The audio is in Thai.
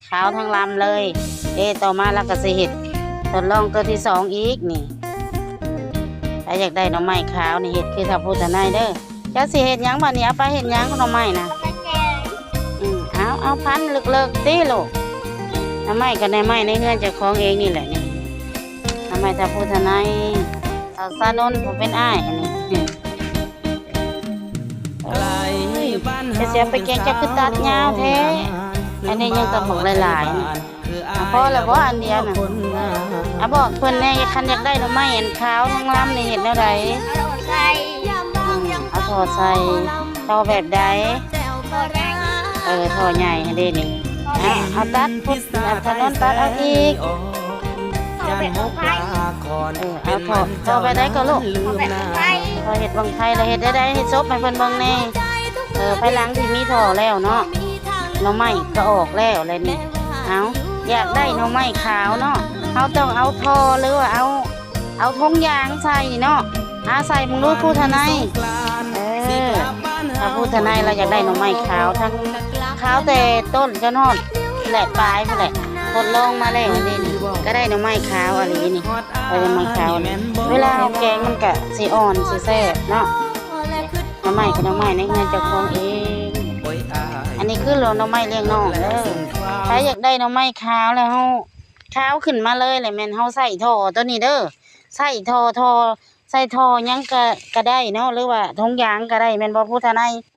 ขาวทั้งลำเลยต่อมาแล้วก็สิเฮ็ดทดลองตัวที่สองอีกนี่ถ้าอยากได้หน่อไม้ขาวนี่เฮ็ดคือถ้าพูดทนายเด้อจะสิเฮ็ดหยังบัดนี้เอาไปเฮ็ดหยังหน่อไม้นะเอาพันเลิกๆติลูกหน่อไม้ก็ได้ไม้ในเฮือนเจ้าของเองนี่แหละนี่หน่อไม้ถ้าพูดทนายสาวสานนท์ผมเป็นอ้ายอันนี้จะเสียไปแกงจะคือตัดยาวแท้อันนี้ยังต้องบอกหลายๆนี่พอแล้วบ่อันเดียวน่ะบอกเพิ่นแน่คันอยากได้หน่อไม้อันขาวทั้งลำนี่เฮ็ดแนวใดเอาถอดใส่ถอแบบใดถอใหญ่ให้เด้นี่เอาตัดพุทธถนนตัดเอาอีกเอาถอไปได้ก็ลูกถอเฮ็ดบางไทยแล้วเฮ็ดได้เฮ็ดซบให้เพิ่นเบิ่งแน่ภายหลังที่มีถอแล้วเนาะหน่อไม้ก็ออกแล้วเลยนี่เอาอยากได้หน่อไม้ขาวเนาะเฮาต้องเอาทอหรือว่าเอาทงยางใส่เนาะใส่มึงรู้ผู้ทนายถ้าผู้ทนายเราอยากได้หน่อไม้ขาวทั้งขาวแต่ต้นจนฮอดแหละปลายพุ่นแหละทดลองมาแล้วนี่ก็ได้หน่อไม้ขาวอะไรนี่ได้หน่อไม้ขาวเวลาเอาแกงมันก็สิอ่อนสิแซ่บเนาะหน่อไม้กับหน่อไม้ในเฮือนเจ้าของเองอันนี้คือหน่อไม้เลี้ยงน้องเด้อถ้าอยากได้หน่อไม้ขาวแล้วเฮาขาวขึ้นมาเลยแหละแม่นเฮาใส่ท่อตัวนี้เด้อใส่ท่อใส่ท่อยังก็ได้เนาะหรือว่าทงยางก็ได้แม่นบ่ผู้ทนาย